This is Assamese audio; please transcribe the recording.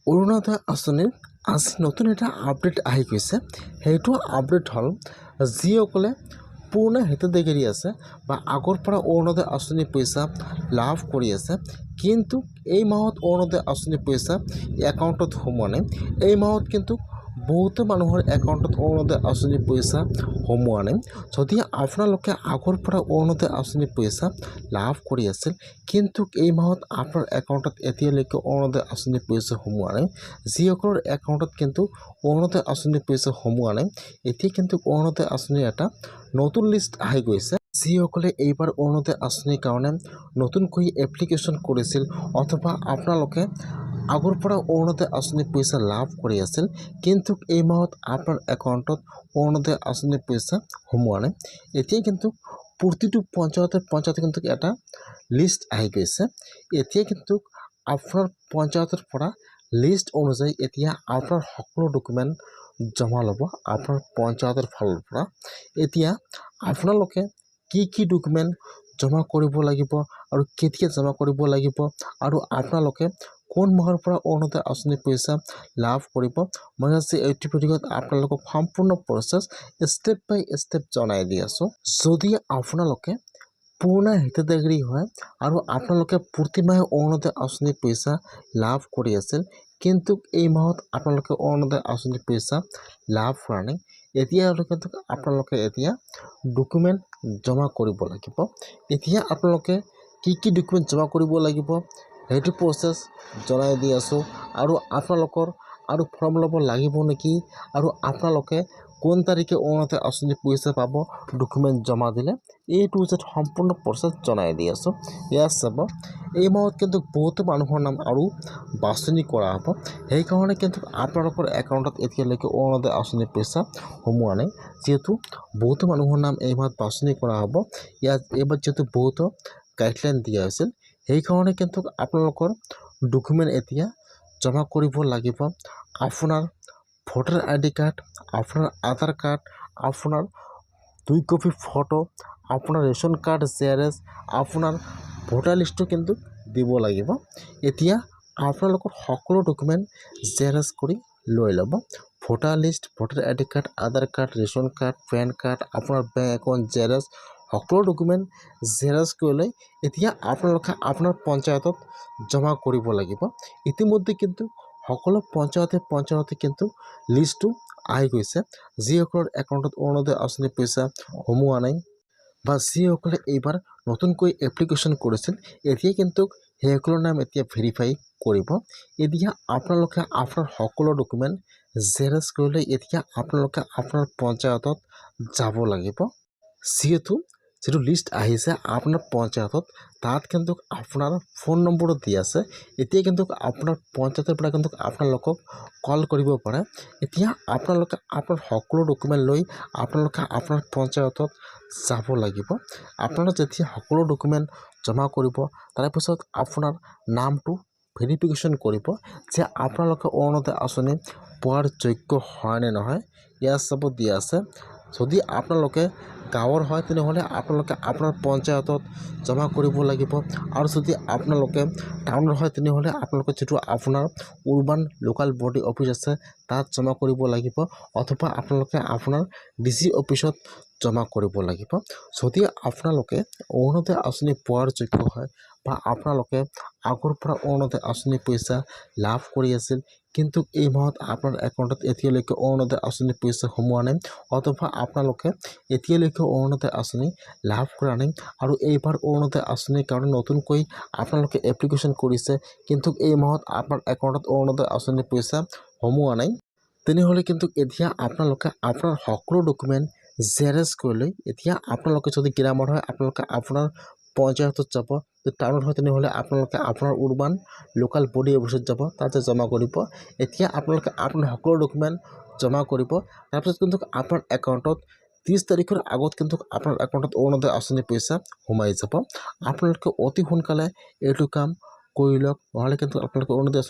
অৰুণোদয় আঁচনিৰ আজি নতুন এটা আপডেট আহি গৈছে। সেইটো আপডেট হ'ল যিসকলে পুৰণা হিতাধিকাৰী আছে বা আগৰ পৰা অৰুণোদয় আঁচনিৰ পইচা লাভ কৰি আছে, কিন্তু এই মাহত অৰুণোদয় আঁচনিৰ পইচা একাউণ্টত সোমোৱা নাই। এই মাহত কিন্তু বহুতো মানুহৰ একাউণ্টত অৰুণোদয় আঁচনিৰ পইচা সোমোৱা নাই। যদি আপোনালোকে আগৰ পৰা অৰুণোদয় আঁচনিৰ পইচা লাভ কৰি আছিল, কিন্তু এই মাহত আপোনাৰ একাউণ্টত এতিয়ালৈকে অৰুণোদয় আঁচনিৰ পইচা সোমোৱা নাই, যিসকলৰ একাউণ্টত কিন্তু অৰুণোদয় আঁচনিৰ পইচা সোমোৱা নাই, এতিয়া কিন্তু অৰুণোদয় আঁচনিৰ এটা নতুন লিষ্ট আহি গৈছে। যিসকলে এইবাৰ অৰুণোদয় আঁচনিৰ কাৰণে নতুনকৈ এপ্লিকেশ্যন কৰিছিল অথবা আপোনালোকে আগৰ পৰা অৰুণোদয় আঁচনিৰ পইচা লাভ কৰি আছিল, কিন্তু এই মাহত আপোনাৰ একাউণ্টত অৰুণোদয় আঁচনিৰ পইচা সোমোৱা নাই, এতিয়া কিন্তু প্ৰতিটো পঞ্চায়তে কিন্তু এটা লিষ্ট আহি গৈছে। এতিয়া কিন্তু আপোনাৰ পঞ্চায়তৰ পৰা লিষ্ট অনুযায়ী এতিয়া আপোনাৰ সকলো ডকুমেণ্ট জমা ল'ব আপোনাৰ পঞ্চায়তৰ ফালৰ পৰা। এতিয়া আপোনালোকে কি ডকুমেণ্ট জমা কৰিব লাগিব আৰু কেতিয়া জমা কৰিব লাগিব আৰু আপোনালোকে কোন মাহৰ পৰা অৰুণোদয় আঁচনিৰ পইচা লাভ কৰিব, মই আজি এইটো ভিডিঅ'ত আপোনালোকক সম্পূৰ্ণ প্ৰচেছ ষ্টেপ বাই ষ্টেপ জনাই দি আছোঁ। যদি আপোনালোকে পুৰণা হিতাধিকাৰী হয় আৰু আপোনালোকে প্ৰতিমাহে অৰুণোদয় আঁচনিৰ পইচা লাভ কৰি আছিল, কিন্তু এই মাহত আপোনালোকে অৰুণোদয় আঁচনিৰ পইচা লাভ কৰা নাই, এতিয়ালৈকে আপোনালোকে এতিয়া ডকুমেণ্ট জমা কৰিব লাগিব। এতিয়া আপোনালোকে কি ডকুমেণ্ট জমা কৰিব লাগিব সেইটো প্ৰচেছ জনাই দি আছোঁ। আৰু আপোনালোকৰ আৰু ফৰ্ম ল'ব লাগিব নেকি আৰু আপোনালোকে কোন তাৰিখে অৰুণোদয় আঁচনিৰ পইচা পাব ডকুমেণ্ট জমা দিলে, এইটো সম্পূৰ্ণ প্ৰচেছ জনাই দি আছোঁ। ইয়াত চাব, এই মাহত কিন্তু বহুতো মানুহৰ নাম আৰু বাছনি কৰা হ'ব, সেইকাৰণে কিন্তু আপোনালোকৰ একাউণ্টত এতিয়ালৈকে অৰুণোদয় আঁচনিৰ পইচা সোমোৱা নাই। যিহেতু বহুতো মানুহৰ নাম এই মাহত বাছনি কৰা হ'ব, ইয়াত এইবাৰ যিহেতু বহুতো গাইডলাইন দিয়া হৈছিল, সেইকাৰণে কিন্তু আপোনালোকৰ ডকুমেণ্ট এতিয়া জমা কৰিব লাগিব। আপোনাৰ ভোটাৰ ID কাৰ্ড, আপোনাৰ আধাৰ কাৰ্ড, আপোনাৰ 2 কপি ফটো, আপোনাৰ ৰেচন কাৰ্ড জেৰক্স, আপোনাৰ ভোটাৰ লিষ্টটো কিন্তু দিব লাগিব। এতিয়া আপোনালোকৰ সকলো ডকুমেণ্ট জেৰক্স কৰি লৈ ল'ব। Voter list, voter ID card, Aadhaar card, ration card, pan card, আপোনাৰ বেংক একাউণ্ট জেৰক্স, সকলো ডকুমেণ্ট জেৰক্স কৰি লৈ এতিয়া আপোনালোকে আপোনাৰ পঞ্চায়তত জমা কৰিব লাগিব। ইতিমধ্যে কিন্তু সকলো পঞ্চায়তে কিন্তু লিষ্টটো আহি গৈছে। যিসকলৰ একাউণ্টত অৰুণোদয় আঁচনিৰ পইচা সোমোৱা নাই বা যিসকলে এইবাৰ নতুনকৈ এপ্লিকেশ্যন কৰিছিল, এতিয়া কিন্তু সেইসকলৰ নাম এতিয়া ভেৰিফাই কৰিব। এতিয়া আপোনালোকে আপোনাৰ সকলো ডকুমেণ্ট জেৰক্স কৰি লৈ এতিয়া আপোনালোকে আপোনাৰ পঞ্চায়তত যাব লাগিব। যিটো লিষ্ট আহিছে আপোনাৰ পঞ্চায়তত, তাত কিন্তু আপোনাৰ ফোন নম্বৰো দি আছে। এতিয়া কিন্তু আপোনাৰ পঞ্চায়তৰ পৰা কিন্তু আপোনালোকক কল কৰিব পাৰে। এতিয়া আপোনালোকে আপোনাৰ সকলো ডকুমেণ্ট লৈ আপোনালোকে আপোনাৰ পঞ্চায়তত যাব লাগিব। আপোনালোকে যেতিয়া সকলো ডকুমেণ্ট জমা কৰিব, তাৰপিছত আপোনাৰ নামটো ভেৰিফিকেশ্যন কৰিব যে আপোনালোকে অৰুণোদয় আঁচনি পোৱাৰ যোগ্য হয় নে নহয়। ইয়াত চাব দিয়া আছে, যদি আপোনালোকে গাঁৱৰ হয় তেনেহ'লে আপোনালোকে আপোনাৰ পঞ্চায়তত জমা কৰিব লাগিব, আৰু যদি আপোনালোকে টাউনৰ হয় তেনেহ'লে আপোনালোকে যিটো আপোনাৰ উৰ্বান লোকাল বডি অফিচ আছে তাত জমা কৰিব লাগিব, অথবা আপোনালোকে আপোনাৰ DC অফিচত জমা কৰিব লাগিব। যদি আপোনালোকে অৰুণোদয় আঁচনি পোৱাৰ যোগ্য হয় বা আপোনালোকে আগৰ পৰা অৰুণোদয় আঁচনিৰ পইচা লাভ কৰি আছিল, কিন্তু এই মাহত আপোনাৰ একাউণ্টত এতিয়ালৈকে অৰুণোদয় আঁচনিৰ পইচা সোমোৱা নাই, অথবা আপোনালোকে এতিয়ালৈকে অৰুণোদয় আঁচনি লাভ কৰা নাই আৰু এইবাৰ অৰুণোদয় আঁচনিৰ কাৰণে নতুনকৈ আপোনালোকে এপ্লিকেশ্যন কৰিছে, কিন্তু এই মাহত আপোনাৰ একাউণ্টত অৰুণোদয় আঁচনিৰ পইচা সোমোৱা নাই, তেনেহ'লে কিন্তু এতিয়া আপোনালোকে আপোনাৰ সকলো ডকুমেণ্ট জেৰক্স কৰি লৈ এতিয়া আপোনালোকে যদি গ্ৰামৰ হয় আপোনালোকে আপোনাৰ পঞ্চায়তত যাব, যদি টাউনত হয় তেনেহ'লে আপোনালোকে আপোনাৰ উৰ্বান লোকাল বডি অফিচত যাব, তাতে জমা কৰিব। এতিয়া আপোনালোকে আপোনাৰ সকলো ডকুমেণ্ট জমা কৰিব, তাৰপিছত কিন্তু আপোনাৰ একাউণ্টত 30 তাৰিখৰ আগত কিন্তু আপোনাৰ একাউণ্টত অৰুণোদয় আঁচনিৰ পইচা সোমাই যাব। আপোনালোকে অতি সোনকালে এইটো কাম কৰি লওক, নহ'লে কিন্তু আপোনালোকে অৰুণোদয় আঁচনি